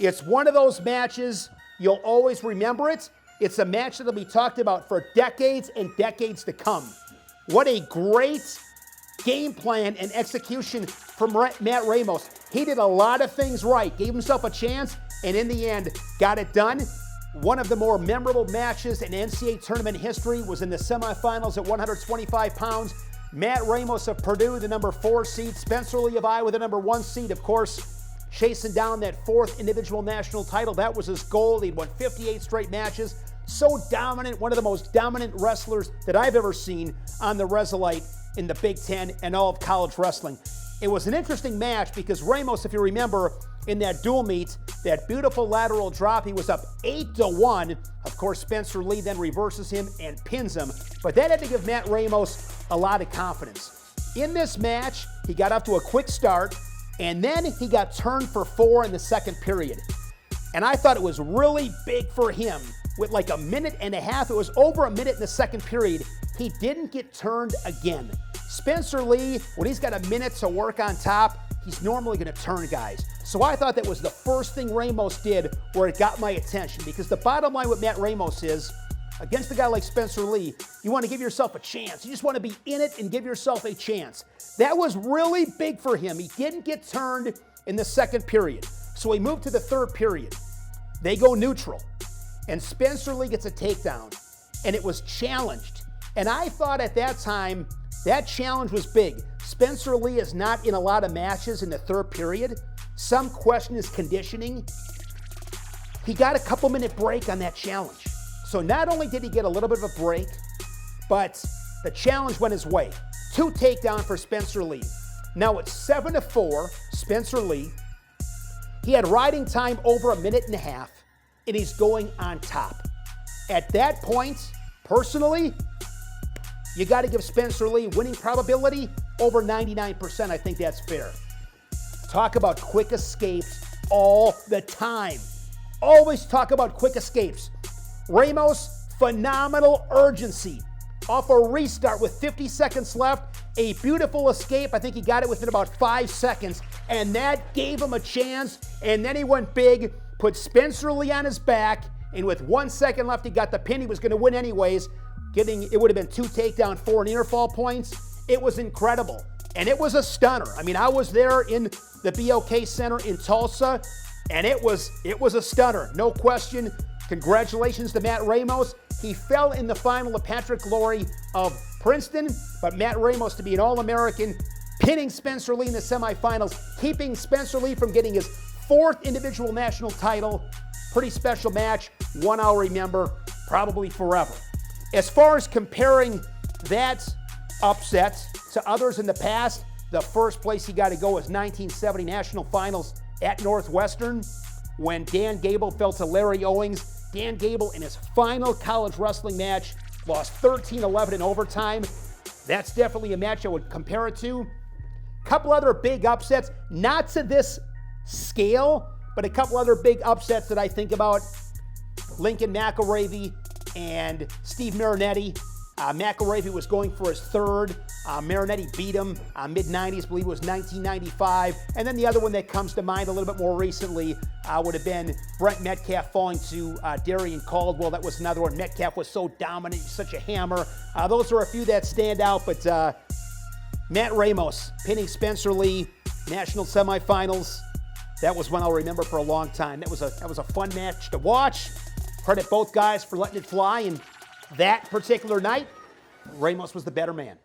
It's one of those matches, you'll always remember it. It's a match that'll be talked about for decades and decades to come. What a great game plan and execution from Matt Ramos. He did a lot of things right, gave himself a chance, and in the end, got it done. One of the more memorable matches in NCAA tournament history was in the semifinals at 125 pounds. Matt Ramos of Purdue, the number 4 seed. Spencer Lee of Iowa, the number 1 seed. Of course, chasing down that 4th individual national title. That was his goal. He'd won 58 straight matches. So dominant, one of the most dominant wrestlers that I've ever seen on the Resolite in the Big Ten and all of college wrestling. It was an interesting match because Ramos, if you remember, in that dual meet, that beautiful lateral drop, he was up 8-1. Of course, Spencer Lee then reverses him and pins him. But that had to give Matt Ramos a lot of confidence. In this match, he got off to a quick start, and then he got turned for 4 in the second period. And I thought it was really big for him. With like a minute and a half, it was over a minute in the second period, he didn't get turned again. Spencer Lee, when he's got a minute to work on top, he's normally going to turn guys. So I thought that was the first thing Ramos did where it got my attention, because the bottom line with Matt Ramos is, against a guy like Spencer Lee, you want to give yourself a chance. You just want to be in it and give yourself a chance. That was really big for him. He didn't get turned in the second period. So he moved to the third period. They go neutral. And Spencer Lee gets a takedown. And it was challenged. And I thought at that time, that challenge was big. Spencer Lee is not in a lot of matches in the third period. Some question his conditioning. He got a couple-minute break on that challenge. So not only did he get a little bit of a break, but the challenge went his way. 2 takedown for Spencer Lee. Now it's 7-4, Spencer Lee. He had riding time over a minute and a half, and he's going on top. At that point, personally, you got to give Spencer Lee winning probability over 99%. I think that's fair. Talk about quick escapes all the time. Always talk about quick escapes. Ramos, phenomenal urgency. Off a restart with 50 seconds left, a beautiful escape. I think he got it within about 5 seconds, and that gave him a chance, and then he went big, put Spencer Lee on his back, and with 1 second left, he got the pin. He was going to win anyways. It would have been 2 takedown, 4 near fall points. It was incredible, and it was a stunner. I mean, I was there in the BOK Center in Tulsa, and it was a stunner, no question. Congratulations to Matt Ramos. He fell in the final to Patrick Glory of Princeton, but Matt Ramos to be an All-American, pinning Spencer Lee in the semifinals, keeping Spencer Lee from getting his 4th individual national title. Pretty special match, one I'll remember probably forever. As far as comparing that upset to others in the past, the first place you got to go is 1970 National Finals at Northwestern when Dan Gable fell to Larry Owings. Dan Gable in his final college wrestling match lost 13-11 in overtime. That's definitely a match I would compare it to. Couple other big upsets, not to this scale, but a couple other big upsets that I think about. Lincoln McIlravy and Steve Marinetti. McIlravy was going for his 3rd. Marinetti beat him mid-90s, I believe it was 1995. And then the other one that comes to mind a little bit more recently would have been Brent Metcalf falling to Darian Caldwell. That was another one. Metcalf was so dominant, such a hammer. Those are a few that stand out, but Matt Ramos pinning Spencer Lee, national semifinals. That was one I'll remember for a long time. That was a fun match to watch. Credit both guys for letting it fly, and that particular night, Ramos was the better man.